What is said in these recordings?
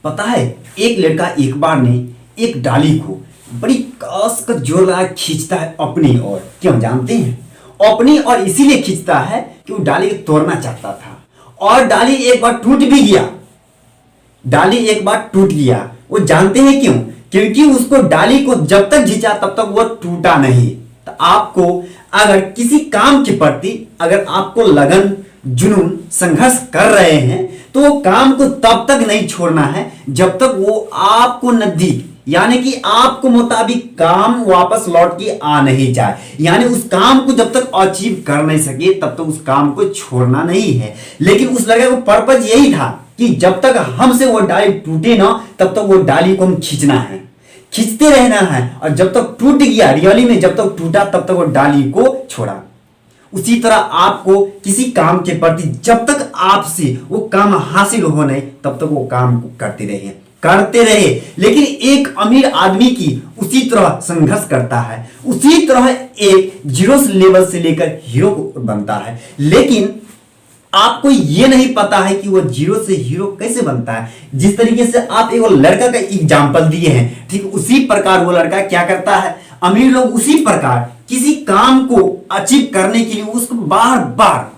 पता है, एक लड़का एक बार ने एक डाली को बड़ी कस कर जोर लगा खींचता है अपनी ओर। क्यों जानते हैं? अपनी ओर इसीलिए खींचता है कि वो डाली को तोड़ना चाहता था, और डाली एक बार टूट भी गया। डाली एक बार टूट गया। वो जानते हैं क्यों? क्योंकि उसको डाली को जब तक खींचा तब तक वो टूटा नहीं। तो आपको अगर किसी काम के प्रति अगर आपको लगन, जुनून, संघर्ष कर रहे हैं तो वो काम को तब तक नहीं छोड़ना है जब तक वो आपको नजदीक, यानी कि आपको मुताबिक काम वापस लौट के आ नहीं जाए। यानी उस काम को जब तक अचीव कर नहीं सके तब तक उस काम को छोड़ना नहीं है। लेकिन उस लड़के को पर्पज यही था कि जब तक हमसे वो डाली टूटे ना तब तक वो डाली को हम खींचना है, खींचते रहना है। और जब तक टूट गया, रियली में जब तक टूटा तब तक वो डाली को छोड़ा। उसी तरह आपको किसी काम के प्रति जब तक आपसे वो काम हासिल हो नहीं तब तक वो काम को करते रहे। लेकिन एक अमीर आदमी की उसी तरह संघर्ष करता है, उसी तरह एक जीरो लेवल से लेकर हीरो बनता है। लेकिन आपको ये नहीं पता है कि वो जीरो से हीरो कैसे बनता है। जिस तरीके से आप एक लड़का का एग्जाम्पल दिए हैं, ठीक उसी प्रकार वो लड़का क्या करता है। अमीर लोग उसी प्रकार किसी काम को अचीव करने के लिए उसको बार बार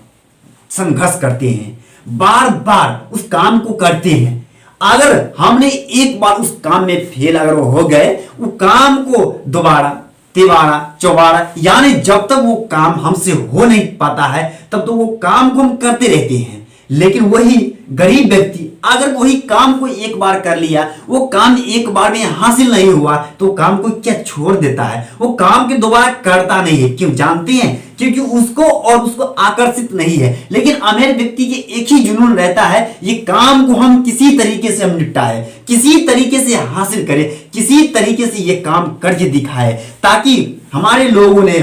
संघर्ष करते हैं, बार बार उस काम को करते हैं। अगर हमने एक बार उस काम में फेल अगर हो गए, वो काम को दोबारा, तिबारा, चौबारा, यानी जब तक वो काम हमसे हो नहीं पाता है तब तो वो काम को हम करते रहते हैं। लेकिन वही गरीब व्यक्ति अगर वही काम को एक बार कर लिया, वो काम एक बार में हासिल नहीं हुआ तो काम को क्या छोड़ देता है, वो काम के दोबारा करता नहीं है। क्यों जानते हैं? क्योंकि उसको आकर्षित नहीं है। लेकिन अमीर व्यक्ति के एक ही जुनून रहता है, ये काम को हम किसी तरीके से हम निपटाए, किसी तरीके से हासिल करें, किसी तरीके से ये काम करके दिखाए, ताकि हमारे लोगों ने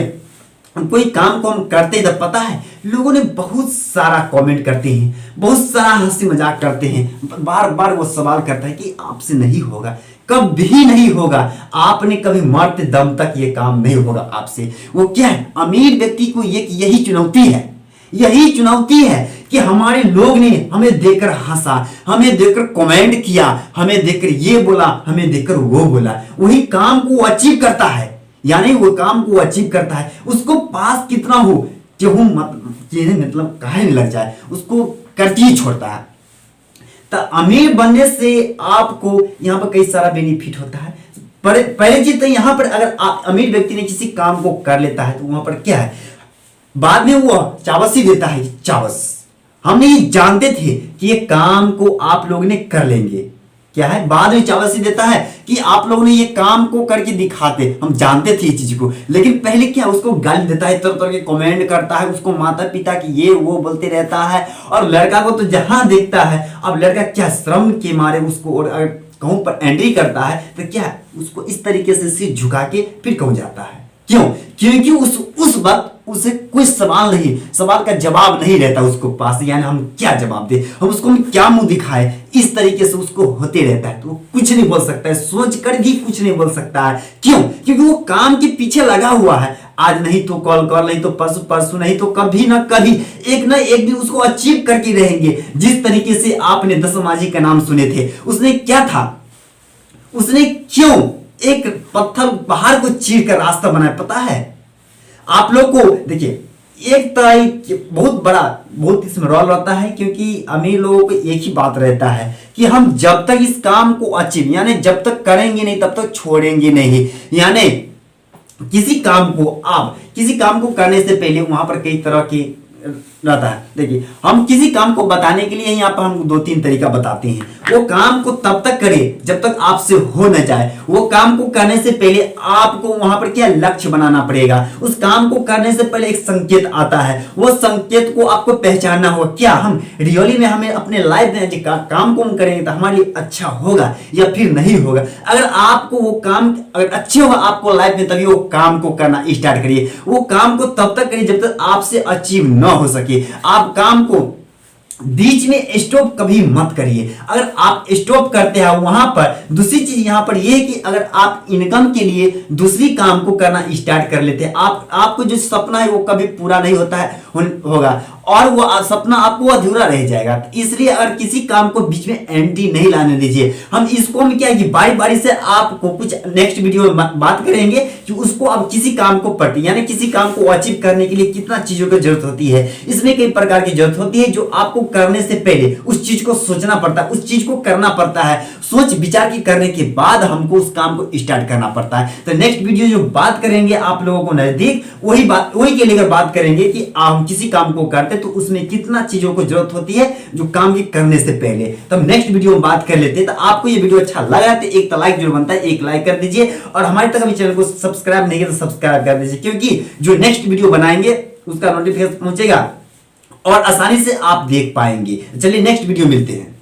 कोई काम को हम करते तब पता है लोगों ने बहुत सारा कमेंट करते हैं, बहुत सारा हंसी मजाक करते हैं। बार बार वो सवाल करता है कि आपसे नहीं होगा, कभी नहीं होगा, आपने कभी मरते दम तक ये काम नहीं होगा आपसे। वो क्या है, अमीर व्यक्ति को यही चुनौती है, यही चुनौती है कि हमारे लोग ने हमें देखकर हंसा, हमें देखकर कमेंट किया, हमें देखकर ये बोला, हमें देखकर वो बोला। वही काम को अचीव करता है, यानी वो काम को अचीव करता है। उसको पास कितना हो कि वो मतलब काहे नहीं लग जाए, उसको करके ही छोड़ता है। तो अमीर बनने से आपको यहाँ पर कई सारा बेनिफिट होता है। पहले चीज तो यहाँ पर अगर अमीर व्यक्ति ने किसी काम को कर लेता है तो वहां पर क्या है, बाद में वो चावसी देता है। चावस हमने ये जानते थे कि ये काम को आप लोग ने कर लेंगे, क्या है, बाद में चावसी देता है कि आप लोगों ने ये काम को करके दिखाते। हम जानते थे ये चीज को, लेकिन पहले क्या उसको गाली देता है, तरह तरह के कमेंट करता है, उसको माता पिता की ये वो बोलते रहता है। और लड़का को तो जहां देखता है, अब लड़का क्या शर्म के मारे उसको, और अगर कहूं पर एंट्री करता है तो क्या उसको इस तरीके से सिर झुका के फिर कहूं जाता है। क्यों? क्योंकि उस वक्त उसे कोई सवाल का जवाब नहीं रहता उसको पास। यानी हम क्या जवाब दे, हम उसको क्या मुंह दिखाए, इस तरीके से उसको होते रहता है। तो वो कुछ नहीं बोल सकता है, सोच कर भी कुछ नहीं बोल सकता है। क्यों? क्योंकि वो काम के पीछे लगा हुआ है। आज नहीं तो कल नहीं तो परसों नहीं तो कभी ना कभी एक ना एक दिन उसको अचीव करके रहेंगे। जिस तरीके से आपने दसम माझी का नाम सुने थे, उसने क्या था, उसने क्यों एक पत्थर पहाड़ को चीर कर रास्ता बनाया पता है आप लोग को? देखिए, एक तरह बहुत इसमें रोल रहता है, क्योंकि अमीर लोगों को एक ही बात रहता है कि हम जब तक इस काम को अचीव, यानी जब तक करेंगे नहीं तब तक छोड़ेंगे नहीं। यानी किसी काम को करने से पहले वहां पर कई तरह की रहता है। देखिए, हम किसी काम को बताने के लिए यहाँ पर हम 2-3 तरीका बताते हैं। वो काम को तब तक करें जब तक आपसे हो न जाए। वो काम को करने से पहले आपको वहां पर क्या लक्ष्य बनाना पड़ेगा। उस काम को करने से पहले एक संकेत आता है, वो संकेत को आपको पहचानना होगा। क्या हम रियली में हमें अपने लाइफ में काम को हम करेंगे तो हमारे लिए अच्छा होगा या फिर नहीं होगा। अगर आपको वो काम अगर अच्छे होगा आपको लाइफ में, तभी वो काम को करना स्टार्ट करिए। वो काम को तब तक करिए जब तक आपसे अचीव न हो सके। आप काम को बीच में स्टॉप कभी मत करिए। अगर आप स्टॉप करते हैं वहां पर, दूसरी चीज यहां पर यह है कि अगर आप इनकम के लिए दूसरी काम को करना स्टार्ट कर लेते हैं, आपको जो सपना है वो कभी पूरा नहीं होता है होगा। और वो सपना आपको अधूरा रह जाएगा। तो इसलिए अगर किसी काम को बीच में एंटी नहीं लाने दीजिए। इसको हम क्या है कि बारी बारी से आपको कुछ नेक्स्ट वीडियो में बात करेंगे कि उसको अब किसी काम को यानी किसी काम को अचीव करने के लिए कितना चीजों की जरूरत होती है। इसमें कई प्रकार की जरूरत होती है जो आपको करने से पहले उस चीज को सोचना पड़ता है, उस चीज को करना पड़ता है, सोच विचार की करने के बाद हमको उस काम को स्टार्ट करना पड़ता है। तो नेक्स्ट वीडियो जो बात करेंगे आप लोगों को नजदीक वही के लेकर बात करेंगे कि हम किसी काम को करते तो उसमें कितना चीजों को जरूरत होती है जो काम के करने से पहले। तो हम नेक्स्ट वीडियो में बात कर लेते हैं। तो आपको ये वीडियो अच्छा लगा तो एक लाइक जरूर बनता है, एक लाइक कर दीजिए और हमारे तक अभी चैनल को सब्सक्राइब नहीं किया तो सब्सक्राइब कर दीजिए, क्योंकि जो नेक्स्ट वीडियो बनाएंगे उसका नोटिफिकेशन पहुंचेगा और आसानी से आप देख पाएंगे। चलिए नेक्स्ट वीडियो मिलते हैं।